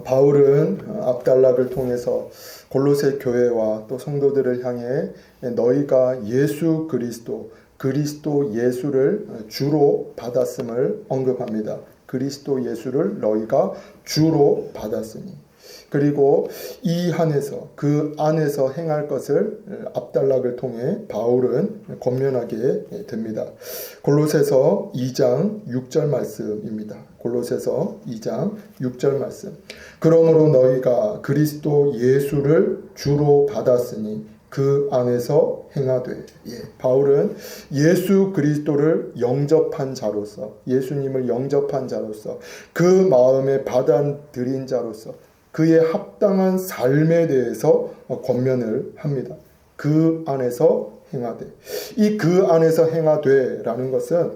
바울은 압달락을 통해서 골로새 교회와 또 성도들을 향해 너희가 예수 그리스도 예수를 주로 받았음을 언급합니다. 그리스도 예수를 너희가 주로 받았으니, 그리고 이 한에서 그 안에서 행할 것을 압달락을 통해 바울은 권면하게 됩니다. 골로새서 2장 6절 말씀입니다. 골로새서 2장 6절 말씀. 그러므로 너희가 그리스도 예수를 주로 받았으니 그 안에서 행하되. 바울은 예수 그리스도를 영접한 자로서, 예수님을 영접한 자로서, 그 마음에 받아들인 자로서 그의 합당한 삶에 대해서 권면을 합니다. 그 안에서 행하되. 이 그 안에서 행하되라는 것은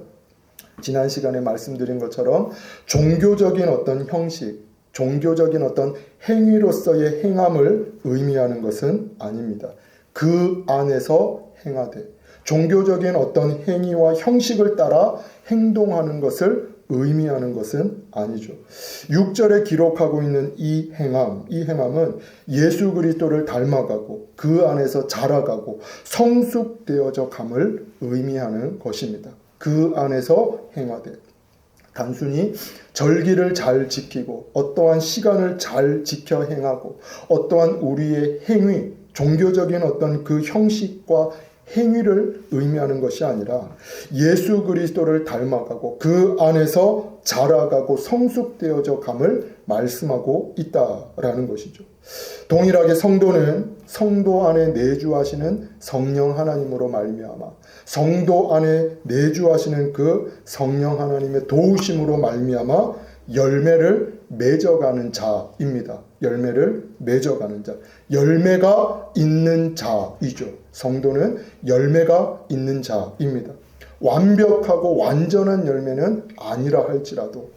지난 시간에 말씀드린 것처럼 종교적인 어떤 형식, 종교적인 어떤 행위로서의 행함을 의미하는 것은 아닙니다. 그 안에서 행하되. 종교적인 어떤 행위와 형식을 따라 행동하는 것을 의미하는 것은 아니죠. 6절에 기록하고 있는 이 행함은 예수 그리스도를 닮아가고 그 안에서 자라가고 성숙되어져 감을 의미하는 것입니다. 그 안에서 행하되. 단순히 절기를 잘 지키고 어떠한 시간을 잘 지켜 행하고 어떠한 우리의 행위, 종교적인 어떤 그 형식과 행위를 의미하는 것이 아니라 예수 그리스도를 닮아가고 그 안에서 자라가고 성숙되어져 감을 말씀하고 있다라는 것이죠. 동일하게 성도는 성도 안에 내주하시는 성령 하나님으로 말미암아 성도 안에 내주하시는 그 성령 하나님의 도우심으로 말미암아 열매를 맺어가는 자입니다. 열매를 맺어가는 자. 열매가 있는 자이죠. 성도는 열매가 있는 자입니다. 완벽하고 완전한 열매는 아니라 할지라도,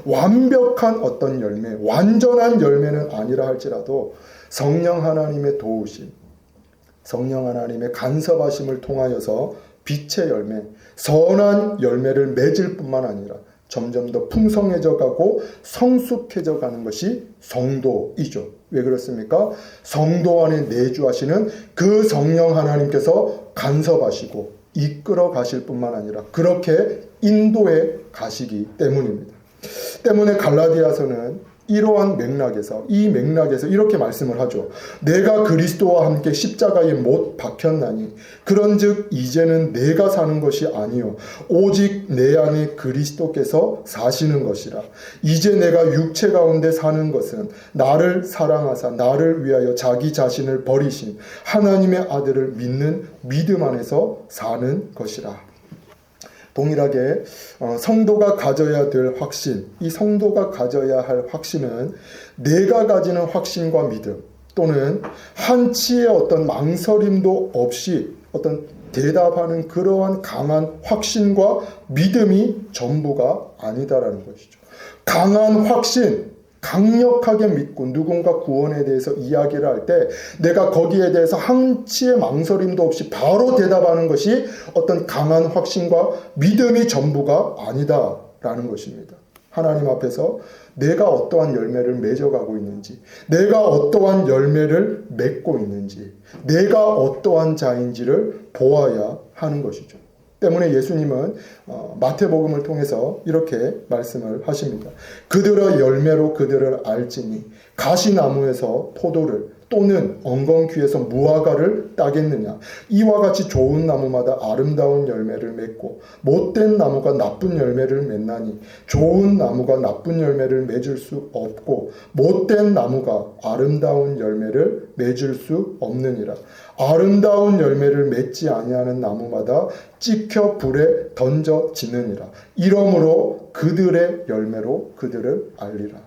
완벽한 어떤 열매, 완전한 열매는 아니라 할지라도 성령 하나님의 도우심, 성령 하나님의 간섭하심을 통하여서 빛의 열매, 선한 열매를 맺을 뿐만 아니라 점점 더 풍성해져 가고 성숙해져 가는 것이 성도이죠. 왜 그렇습니까? 성도 안에 내주하시는 그 성령 하나님께서 간섭하시고 이끌어 가실 뿐만 아니라 그렇게 인도해 가시기 때문입니다. 때문에 갈라디아서는 이러한 맥락에서, 이 맥락에서 이렇게 말씀을 하죠. 내가 그리스도와 함께 십자가에 못 박혔나니 그런즉 이제는 내가 사는 것이 아니요 오직 내 안에 그리스도께서 사시는 것이라. 이제 내가 육체 가운데 사는 것은 나를 사랑하사 나를 위하여 자기 자신을 버리신 하나님의 아들을 믿는 믿음 안에서 사는 것이라. 동일하게 성도가 가져야 될 확신, 이 성도가 가져야 할 확신은 내가 가지는 확신과 믿음 또는 한치의 어떤 망설임도 없이 어떤 대답하는 그러한 강한 확신과 믿음이 전부가 아니다라는 것이죠. 강한 확신, 강력하게 믿고 누군가 구원에 대해서 이야기를 할 때 내가 거기에 대해서 한치의 망설임도 없이 바로 대답하는 것이 어떤 강한 확신과 믿음이 전부가 아니다라는 것입니다. 하나님 앞에서 내가 어떠한 열매를 맺어가고 있는지, 내가 어떠한 열매를 맺고 있는지, 내가 어떠한 자인지를 보아야 하는 것이죠. 때문에 예수님은 마태복음을 통해서 이렇게 말씀을 하십니다. 그들의 열매로 그들을 알지니 가시나무에서 포도를 또는 엉겅퀴에서 무화과를 따겠느냐. 이와 같이 좋은 나무마다 아름다운 열매를 맺고 못된 나무가 나쁜 열매를 맺나니 좋은 나무가 나쁜 열매를 맺을 수 없고 못된 나무가 아름다운 열매를 맺을 수 없느니라. 아름다운 열매를 맺지 아니하는 나무마다 찍혀 불에 던져지느니라. 이러므로 그들의 열매로 그들을 알리라.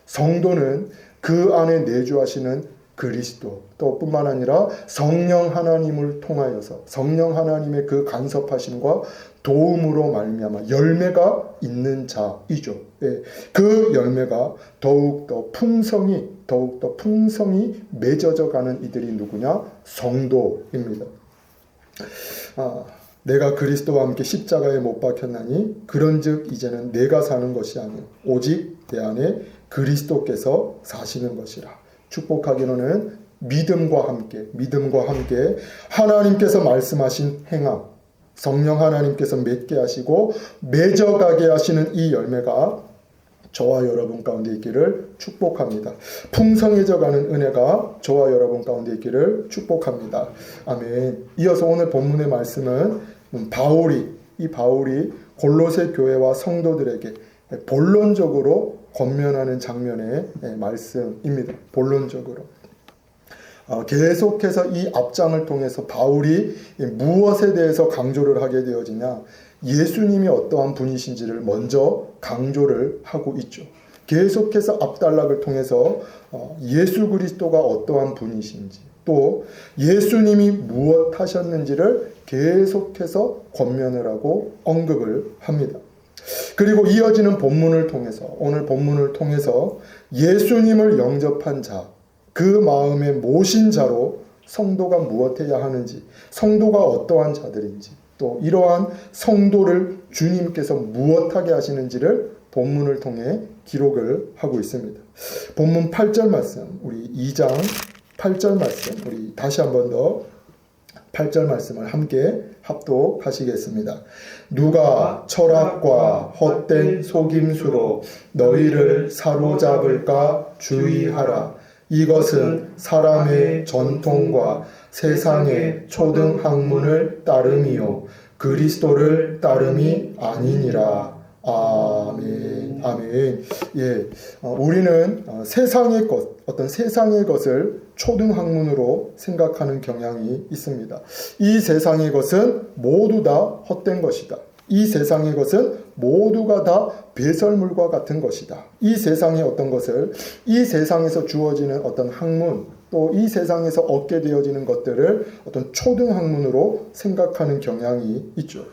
성도는 그 안에 내주하시는 그리스도 또 뿐만 아니라 성령 하나님을 통하여서 성령 하나님의 그 간섭하심과 도움으로 말미암아 열매가 있는 자이죠. 그 열매가 더욱더 풍성히 맺어져 가는 이들이 누구냐? 성도입니다. 내가 그리스도와 함께 십자가에 못 박혔나니 그런즉 이제는 내가 사는 것이 아니요 오직 내 안에 그리스도께서 사시는 것이라. 축복하기로는 믿음과 함께 하나님께서 말씀하신 행함, 성령 하나님께서 맺게 하시고 맺어가게 하시는 이 열매가 저와 여러분 가운데 있기를 축복합니다. 풍성해져가는 은혜가 저와 여러분 가운데 있기를 축복합니다. 아멘. 이어서 오늘 본문의 말씀은 바울이 골로새 교회와 성도들에게 본론적으로 권면하는 장면의 말씀입니다. 본론적으로. 계속해서 이 앞장을 통해서 바울이 무엇에 대해서 강조를 하게 되어지냐, 예수님이 어떠한 분이신지를 먼저 강조를 하고 있죠. 계속해서 앞단락을 통해서 예수 그리스도가 어떠한 분이신지, 또 예수님이 무엇 하셨는지를 계속해서 권면을 하고 언급을 합니다. 그리고 이어지는 본문을 통해서, 오늘 본문을 통해서 예수님을 영접한 자, 그 마음에 모신 자로 성도가 무엇해야 하는지, 성도가 어떠한 자들인지, 또 이러한 성도를 주님께서 무엇하게 하시는지를 본문을 통해 기록을 하고 있습니다. 본문 8절 말씀, 우리 2장 8절 말씀, 우리 다시 한 번 더 8절 말씀을 함께 합독하시겠습니다. 누가 철학과 헛된 속임수로 너희를 사로잡을까 주의하라. 이것은 사람의 전통과 세상의 초등학문을 따름이요 그리스도를 따름이 아니니라. 아멘. 아멘. 예, 우리는 세상의 것, 어떤 세상의 것을 초등학문으로 생각하는 경향이 있습니다. 이 세상의 것은 모두 다 헛된 것이다. 이 세상의 것은 모두가 다 배설물과 같은 것이다. 이 세상의 어떤 것을, 이 세상에서 주어지는 어떤 학문, 또 이 세상에서 얻게 되어지는 것들을 어떤 초등학문으로 생각하는 경향이 있죠.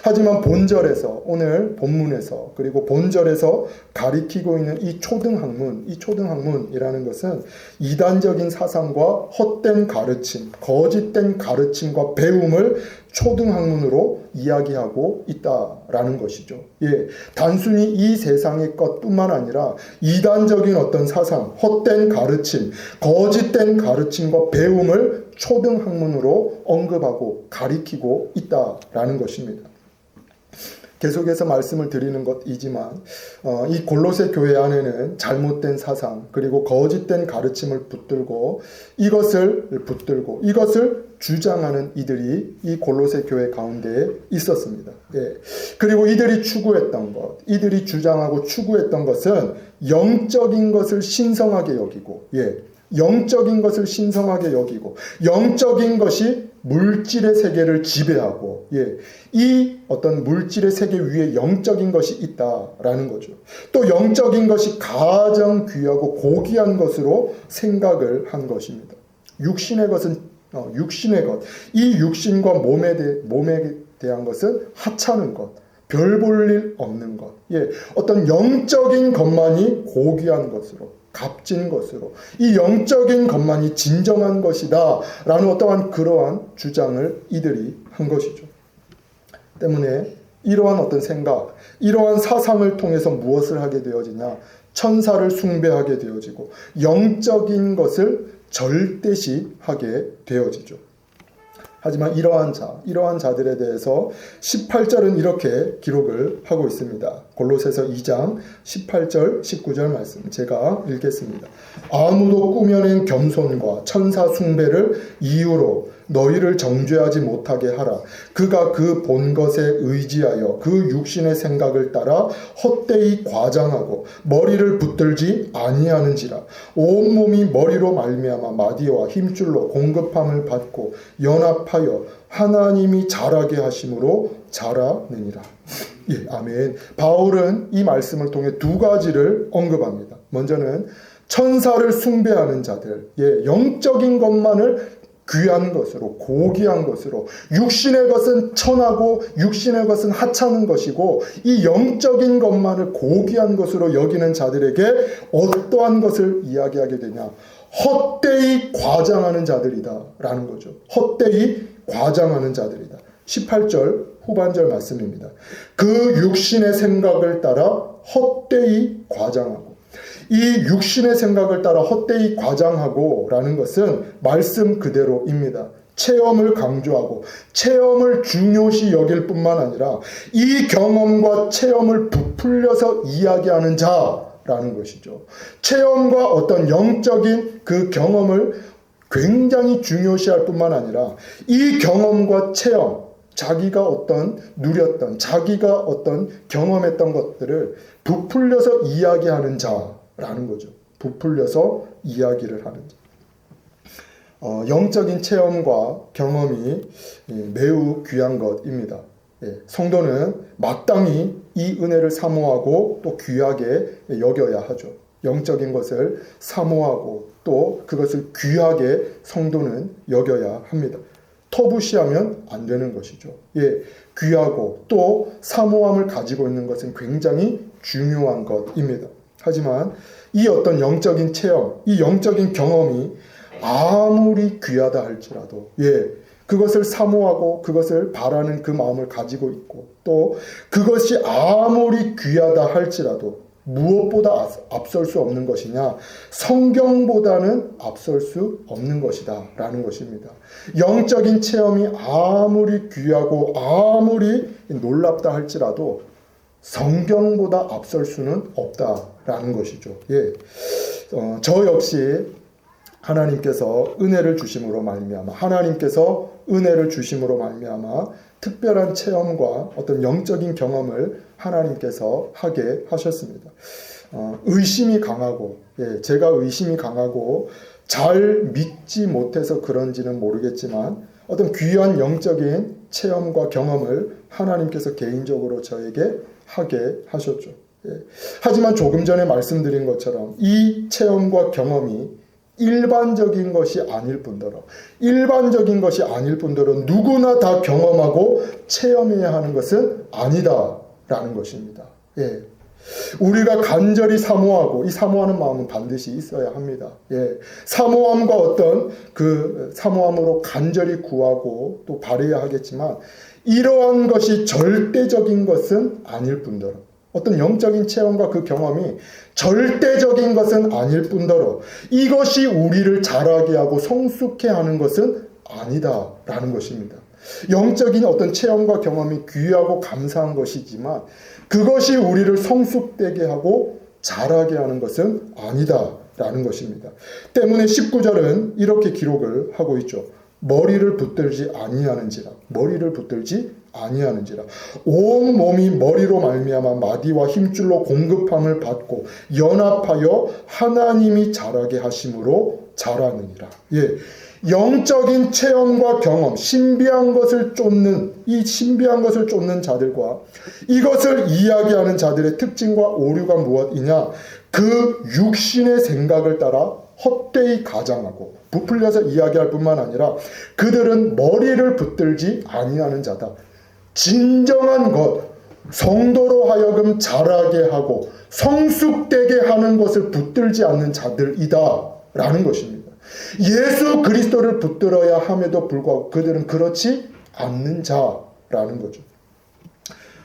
하지만 본절에서, 오늘 본문에서, 그리고 본절에서 가리키고 있는 이 초등학문이라는 것은 이단적인 사상과 헛된 가르침, 거짓된 가르침과 배움을 초등학문으로 이야기하고 있다라는 것이죠. 예, 단순히 이 세상의 것뿐만 아니라 이단적인 어떤 사상, 헛된 가르침, 거짓된 가르침과 배움을 초등학문으로 언급하고 가리키고 있다라는 것입니다. 계속해서 말씀을 드리는 것이지만 이 골로새 교회 안에는 잘못된 사상 그리고 거짓된 가르침을 붙들고 이것을 주장하는 이들이 이 골로새 교회 가운데에 있었습니다. 예. 그리고 이들이 주장하고 추구했던 것은 영적인 것을 신성하게 여기고, 영적인 것을 신성하게 여기고, 영적인 것이 물질의 세계를 지배하고, 이 어떤 물질의 세계 위에 영적인 것이 있다라는 거죠. 또 영적인 것이 가장 귀하고 고귀한 것으로 생각을 한 것입니다. 육신의 것은 육신의 것, 이 육신과 몸에 대한 것은 하찮은 것, 별 볼 일 없는 것, 어떤 영적인 것만이 고귀한 것으로, 값진 것으로, 이 영적인 것만이 진정한 것이다 라는 어떠한 그러한 주장을 이들이 한 것이죠. 때문에 이러한 어떤 생각, 이러한 사상을 통해서 무엇을 하게 되어지냐, 천사를 숭배하게 되어지고 영적인 것을 절대시하게 되어지죠. 하지만 이러한 자들에 대해서 18절은 이렇게 기록을 하고 있습니다. 골로새서 2장 18절 19절 말씀 제가 읽겠습니다. 아무도 꾸며낸 겸손과 천사 숭배를 이유로 너희를 정죄하지 못하게 하라. 그가 그 본 것에 의지하여 그 육신의 생각을 따라 헛되이 과장하고 머리를 붙들지 아니하는지라. 온몸이 머리로 말미암아 마디와 힘줄로 공급함을 받고 연합하여 하나님이 자라게 하심으로 자라느니라. 예, 아멘. 바울은 이 말씀을 통해 두 가지를 언급합니다. 먼저는 천사를 숭배하는 자들, 영적인 것만을 귀한 것으로, 고귀한 것으로, 육신의 것은 천하고 육신의 것은 하찮은 것이고 이 영적인 것만을 고귀한 것으로 여기는 자들에게 어떠한 것을 이야기하게 되냐, 헛되이 과장하는 자들이다 라는 거죠. 헛되이 과장하는 자들이다. 18절 후반절 말씀입니다. 그 육신의 생각을 따라 헛되이 과장하고, 이 육신의 생각을 따라 헛되이 과장하고 라는 것은 말씀 그대로입니다. 체험을 강조하고 체험을 중요시 여길 뿐만 아니라 이 경험과 체험을 부풀려서 이야기하는 자라는 것이죠. 체험과 어떤 영적인 그 경험을 굉장히 중요시할 뿐만 아니라 이 경험과 체험, 자기가 어떤 누렸던, 자기가 어떤 경험했던 것들을 부풀려서 이야기하는 자라는 거죠. 부풀려서 이야기를 하는 자. 영적인 체험과 경험이 매우 귀한 것입니다. 성도는 마땅히 이 은혜를 사모하고 또 귀하게 여겨야 하죠. 영적인 것을 사모하고 또 그것을 귀하게 성도는 여겨야 합니다. 터부시하면 안 되는 것이죠. 귀하고 또 사모함을 가지고 있는 것은 굉장히 중요한 것입니다. 하지만 이 어떤 영적인 체험, 이 영적인 경험이 아무리 귀하다 할지라도 그것을 사모하고 그것을 바라는 그 마음을 가지고 있고 또 그것이 아무리 귀하다 할지라도 무엇보다 앞설 수 없는 것이냐? 성경보다는 앞설 수 없는 것이다 라는 것입니다. 영적인 체험이 아무리 귀하고 아무리 놀랍다 할지라도 성경보다 앞설 수는 없다라는 것이죠. 저 역시 하나님께서 은혜를 주심으로 말미암아 특별한 체험과 어떤 영적인 경험을 하나님께서 하게 하셨습니다. 의심이 강하고 제가 의심이 강하고 잘 믿지 못해서 그런지는 모르겠지만 어떤 귀한 영적인 체험과 경험을 하나님께서 개인적으로 저에게 하게 하셨죠. 하지만 조금 전에 말씀드린 것처럼 이 체험과 경험이 일반적인 것이 아닐 뿐더러 누구나 다 경험하고 체험해야 하는 것은 아니다라는 것입니다. 우리가 간절히 사모하고 이 사모하는 마음은 반드시 있어야 합니다. 사모함과 어떤 그 사모함으로 간절히 구하고 또 바라야 하겠지만 이러한 것이 절대적인 것은 아닐 뿐더러 어떤 영적인 체험과 그 경험이 절대적인 것은 아닐 뿐더러 이것이 우리를 자라게 하고 성숙해 하는 것은 아니다라는 것입니다. 영적인 어떤 체험과 경험이 귀하고 감사한 것이지만 그것이 우리를 성숙되게 하고 자라게 하는 것은 아니다라는 것입니다. 때문에 19절은 이렇게 기록을 하고 있죠. 머리를 붙들지 아니하는지라 온 몸이 머리로 말미암아 마디와 힘줄로 공급함을 받고 연합하여 하나님이 자라게 하심으로 자라느니라. 영적인 체험과 경험, 신비한 것을 쫓는 자들과 이것을 이야기하는 자들의 특징과 오류가 무엇이냐? 그 육신의 생각을 따라 헛되이 가장하고 부풀려서 이야기할 뿐만 아니라 그들은 머리를 붙들지 아니하는 자다. 진정한 것, 성도로 하여금 자라게 하고 성숙되게 하는 것을 붙들지 않는 자들이다 라는 것입니다. 예수 그리스도를 붙들어야 함에도 불구하고 그들은 그렇지 않는 자라는 거죠.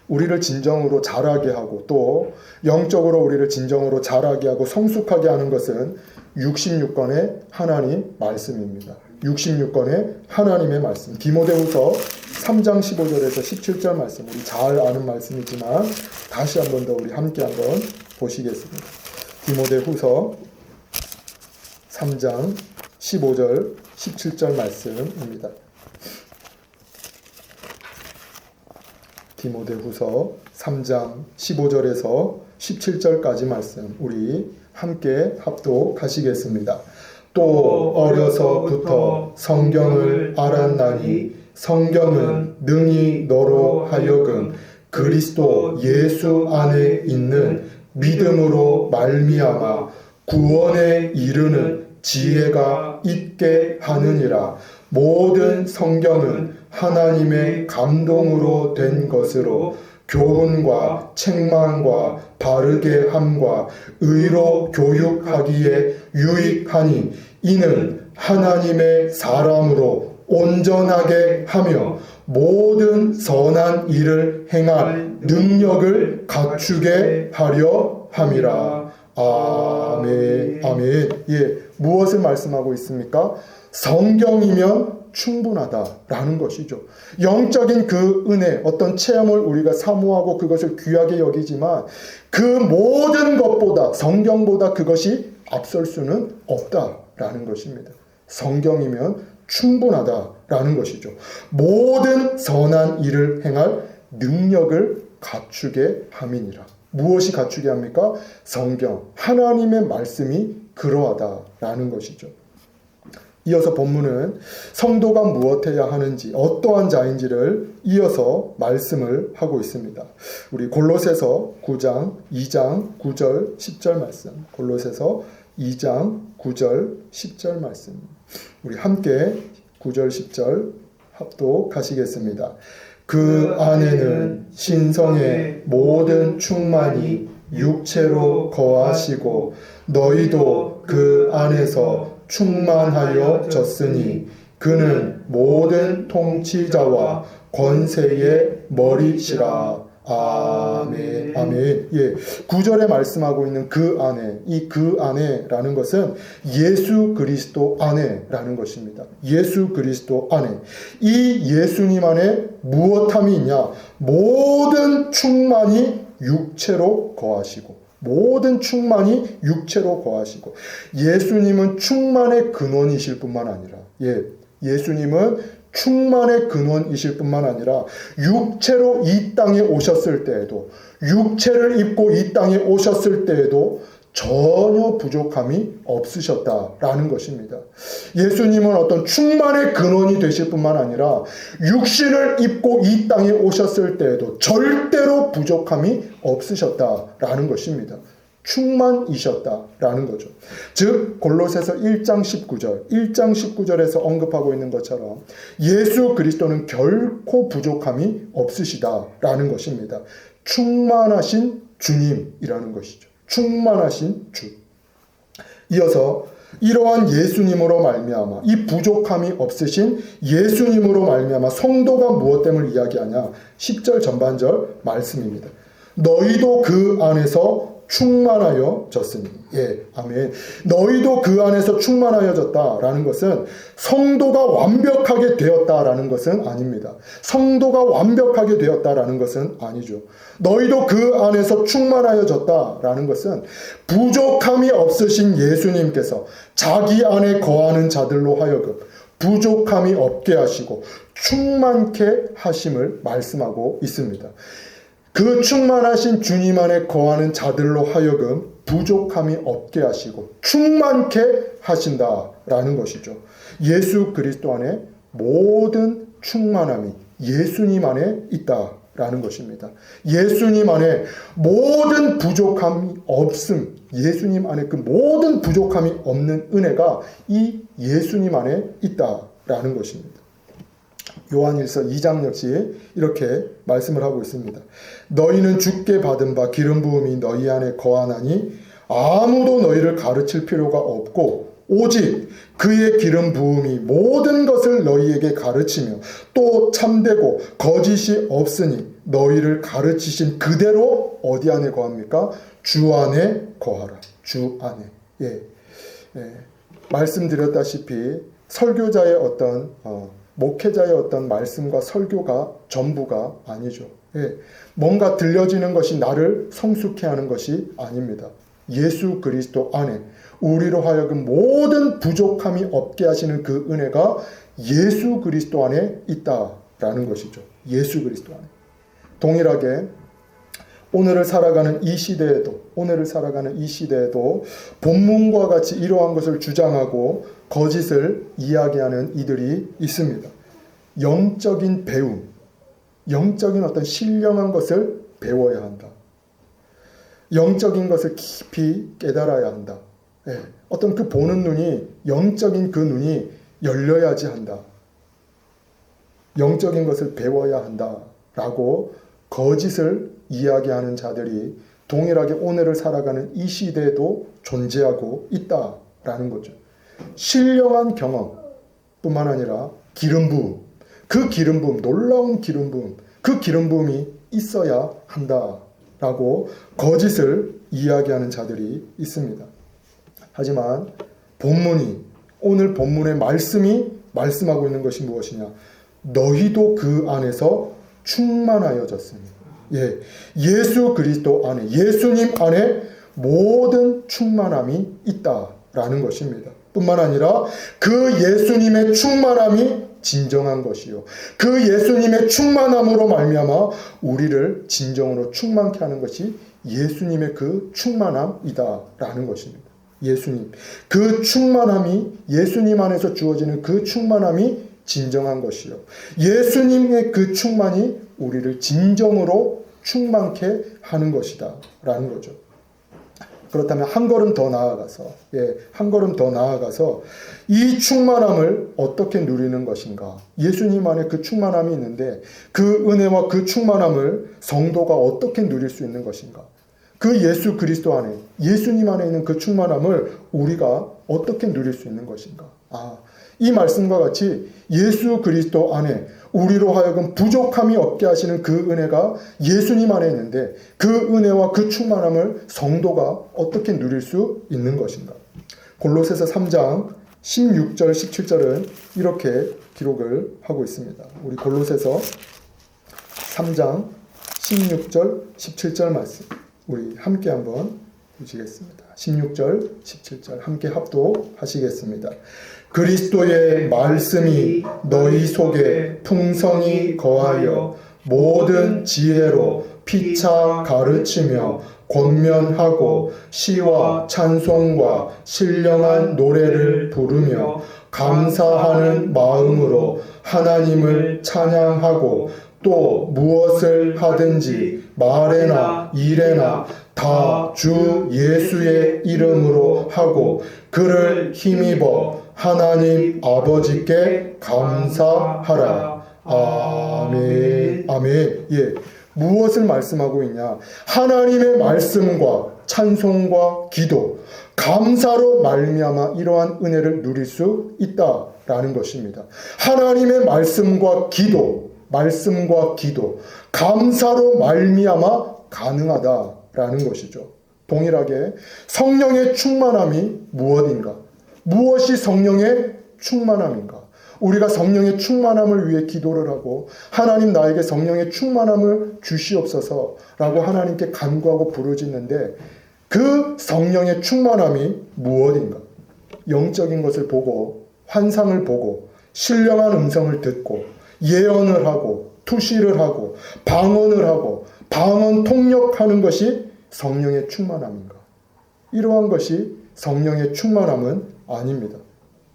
우리를 진정으로 자라게 하고 또 영적으로 우리를 진정으로 자라게 하고 성숙하게 하는 것은 66권의 하나님 말씀입니다. 66권의 하나님의 말씀. 디모데후서 3장 15절에서 17절 말씀. 우리 잘 아는 말씀이지만 다시 한 번 더 우리 함께 한번 보시겠습니다. 디모데후서 3장 15절 17절 말씀입니다. 디모데후서 3장 15절에서 17절까지 말씀 우리 함께 합독하시겠습니다. 또 어려서부터 성경을 알았나니 성경은 능히 너로 하여금 그리스도 예수 안에 있는 믿음으로 말미암아 구원에 이르는 지혜가 있게 하느니라. 모든 성경은 하나님의 감동으로 된 것으로 교훈과 책망과 바르게 함과 의로 교육하기에 유익하니 이는 하나님의 사람으로 온전하게 하며 모든 선한 일을 행할 능력을 갖추게 하려 함이라. 아멘. 아멘. 예, 무엇을 말씀하고 있습니까? 성경이면 충분하다라는 것이죠. 영적인 그 은혜, 어떤 체험을 우리가 사모하고 그것을 귀하게 여기지만 그 모든 것보다, 성경보다 그것이 앞설 수는 없다라는 것입니다. 성경이면 충분하다라는 것이죠. 모든 선한 일을 행할 능력을 갖추게 함이니라. 무엇이 갖추게 합니까? 성경, 하나님의 말씀이 그러하다라는 것이죠. 이어서 본문은 성도가 무엇해야 하는지, 어떠한 자인지를 이어서 말씀을 하고 있습니다. 우리 골로새서 9장 2장 9절 10절 말씀, 골로새서 2장 9절 10절 말씀, 우리 함께 9절 10절 합독하시겠습니다. 그 안에는 신성의 모든 충만이 육체로 거하시고 너희도 그 안에서 충만하여졌으니 그는 모든 통치자와 권세의 머리시라. 아멘. 아멘. 예. 9절에 말씀하고 있는 그 안에, 이 그 안에라는 것은 예수 그리스도 안에라는 것입니다. 예수 그리스도 안에. 이 예수님 안에 무엇함이 있냐? 모든 충만이 육체로 거하시고, 모든 충만이 육체로 거하시고, 예수님은 충만의 근원이실 뿐만 아니라, 예수님은 충만의 근원이실 뿐만 아니라 육체로 이 땅에 오셨을 때에도, 육체를 입고 이 땅에 오셨을 때에도 전혀 부족함이 없으셨다라는 것입니다. 예수님은 어떤 충만의 근원이 되실 뿐만 아니라 육신을 입고 이 땅에 오셨을 때에도 절대로 부족함이 없으셨다라는 것입니다. 충만이셨다라는 거죠. 즉 골로새서 1장 19절에서 언급하고 있는 것처럼 예수 그리스도는 결코 부족함이 없으시다라는 것입니다. 충만하신 주님이라는 것이죠. 충만하신 주. 이어서 이러한 예수님으로 말미암아, 이 부족함이 없으신 예수님으로 말미암아 성도가 무엇 때문에 이야기하냐? 10절 전반절 말씀입니다. 너희도 그 안에서 충만하여졌으니. 아멘. 너희도 그 안에서 충만하여졌다라는 것은 성도가 완벽하게 되었다라는 것은 아닙니다. 성도가 완벽하게 되었다라는 것은 아니죠. 너희도 그 안에서 충만하여졌다라는 것은 부족함이 없으신 예수님께서 자기 안에 거하는 자들로 하여금 부족함이 없게 하시고 충만케 하심을 말씀하고 있습니다. 그 충만하신 주님 안에 거하는 자들로 하여금 부족함이 없게 하시고 충만케 하신다라는 것이죠. 예수 그리스도 안에 모든 충만함이 예수님 안에 있다라는 것입니다. 예수님 안에 모든 부족함이 없음, 예수님 안에 그 모든 부족함이 없는 은혜가 이 예수님 안에 있다라는 것입니다. 요한일서 2장 역시 이렇게 말씀을 하고 있습니다. 너희는 주께 받은 바 기름 부음이 너희 안에 거하나니 아무도 너희를 가르칠 필요가 없고 오직 그의 기름 부음이 모든 것을 너희에게 가르치며 또 참되고 거짓이 없으니 너희를 가르치신 그대로 어디 안에 거합니까? 주 안에 거하라. 주 안에. 말씀드렸다시피 설교자의 어떤 목회자의 어떤 말씀과 설교가 전부가 아니죠. 뭔가 들려지는 것이 나를 성숙해 하는 것이 아닙니다. 예수 그리스도 안에 우리로 하여금 모든 부족함이 없게 하시는 그 은혜가 예수 그리스도 안에 있다라는 것이죠. 예수 그리스도 안에. 동일하게 오늘을 살아가는 이 시대에도 본문과 같이 이러한 것을 주장하고 거짓을 이야기하는 이들이 있습니다. 영적인 배움, 영적인 어떤 신령한 것을 배워야 한다. 영적인 것을 깊이 깨달아야 한다. 어떤 그 보는 눈이, 영적인 그 눈이 열려야지 한다. 영적인 것을 배워야 한다라고 거짓을 이야기하는 자들이 동일하게 오늘을 살아가는 이 시대에도 존재하고 있다라는 거죠. 신령한 경험뿐만 아니라 기름 부음, 그 기름 부음, 놀라운 기름 부음, 그 기름 부음이 있어야 한다. 라고 거짓을 이야기하는 자들이 있습니다. 하지만 오늘 본문의 말씀이 말씀하고 있는 것이 무엇이냐? 너희도 그 안에서 충만하여졌으니. 예수 그리스도 안에, 예수님 안에 모든 충만함이 있다라는 것입니다. 뿐만 아니라 그 예수님의 충만함이 진정한 것이요, 그 예수님의 충만함으로 말미암아 우리를 진정으로 충만케 하는 것이 예수님의 그 충만함이다라는 것입니다. 예수님, 그 충만함이, 예수님 안에서 주어지는 그 충만함이 진정한 것이요, 예수님의 그 충만이 우리를 진정으로 충만케 하는 것이다 라는 거죠. 그렇다면 한 걸음 더 나아가서 이 충만함을 어떻게 누리는 것인가? 예수님 안에 그 충만함이 있는데 그 은혜와 그 충만함을 성도가 어떻게 누릴 수 있는 것인가? 그 예수 그리스도 안에, 예수님 안에 있는 그 충만함을 우리가 어떻게 누릴 수 있는 것인가? 이 말씀과 같이 예수 그리스도 안에 우리로 하여금 부족함이 없게 하시는 그 은혜가 예수님 안에 있는데 그 은혜와 그 충만함을 성도가 어떻게 누릴 수 있는 것인가? 골로새서 3장 16절 17절은 이렇게 기록을 하고 있습니다. 우리 골로새서 3장 16절 17절 말씀 우리 함께 한번 보시겠습니다. 16절 17절 함께 합독하시겠습니다. 그리스도의 말씀이 너희 속에 풍성히 거하여 모든 지혜로 피차 가르치며 권면하고 시와 찬송과 신령한 노래를 부르며 감사하는 마음으로 하나님을 찬양하고 또 무엇을 하든지 말에나 일에나 다 주 예수의 이름으로 하고 그를 힘입어 하나님 아버지께 감사하라. 아멘. 무엇을 말씀하고 있냐? 하나님의 말씀과 찬송과 기도, 감사로 말미암아 이러한 은혜를 누릴 수 있다라는 것입니다. 하나님의 말씀과 기도, 감사로 말미암아 가능하다라는 것이죠. 동일하게 성령의 충만함이 무엇인가? 무엇이 성령의 충만함인가? 우리가 성령의 충만함을 위해 기도를 하고 하나님 나에게 성령의 충만함을 주시옵소서라고 하나님께 간구하고 부르짖는데 그 성령의 충만함이 무엇인가? 영적인 것을 보고 환상을 보고 신령한 음성을 듣고 예언을 하고 투시를 하고 방언을 하고 방언 통역하는 것이 성령의 충만함인가? 이러한 것이 성령의 충만함은 아닙니다.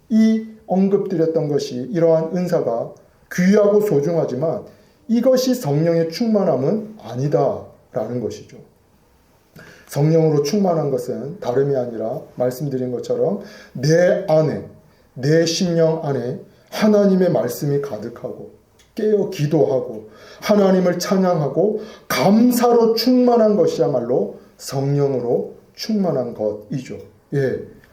이 언급드렸던 것이 이러한 은사가 귀하고 소중하지만 이것이 성령의 충만함은 아니다라는 것이죠. 성령으로 충만한 것은 다름이 아니라 말씀드린 것처럼 내 안에, 내 심령 안에 하나님의 말씀이 가득하고 깨어 기도하고 하나님을 찬양하고 감사로 충만한 것이야말로 성령으로 충만한 것이죠.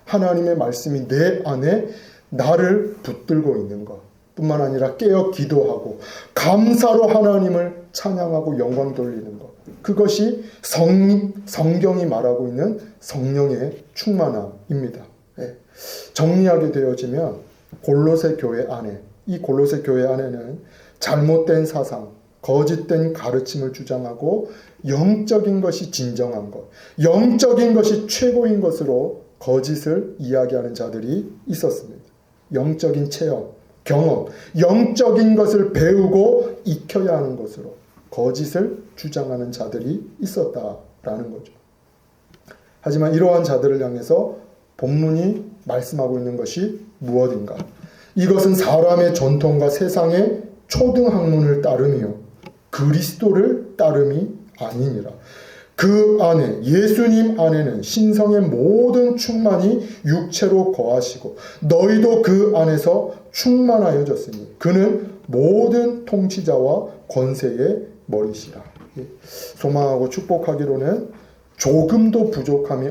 하나님의 말씀이 내 안에 나를 붙들고 있는 것 뿐만 아니라 깨어 기도하고 감사로 하나님을 찬양하고 영광 돌리는 것, 그것이 성경이 말하고 있는 성령의 충만함입니다. 정리하게 되어지면 골로새 교회 안에, 이 골로새 교회 안에는 잘못된 사상, 거짓된 가르침을 주장하고 영적인 것이 진정한 것, 영적인 것이 최고인 것으로 거짓을 이야기하는 자들이 있었습니다. 영적인 체험, 경험, 영적인 것을 배우고 익혀야 하는 것으로 거짓을 주장하는 자들이 있었다라는 거죠. 하지만 이러한 자들을 향해서 본문이 말씀하고 있는 것이 무엇인가? 이것은 사람의 전통과 세상의 초등학문을 따르며 그리스도를 따름이 아니니라. 그 안에, 예수님 안에는 신성의 모든 충만이 육체로 거하시고 너희도 그 안에서 충만하여졌으니 그는 모든 통치자와 권세의 머리시라. 소망하고 축복하기로는 조금도 부족함이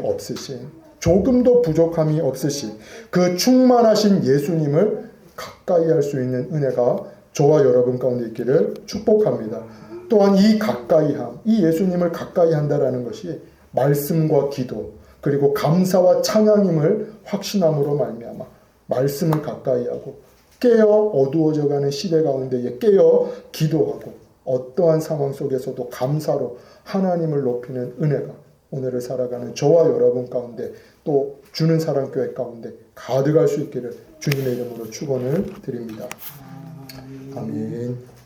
없으신 그 충만하신 예수님을 가까이 할 수 있는 은혜가 저와 여러분 가운데 있기를 축복합니다. 또한 이 가까이함, 이 예수님을 가까이 한다라는 것이 말씀과 기도 그리고 감사와 찬양임을 확신함으로 말미암아 말씀을 가까이 하고 깨어 어두워져가는 시대 가운데에 깨어 기도하고 어떠한 상황 속에서도 감사로 하나님을 높이는 은혜가 오늘을 살아가는 저와 여러분 가운데 또 주는 사랑교회 가운데 가득할 수 있기를 주님의 이름으로 축원을 드립니다. 아멘.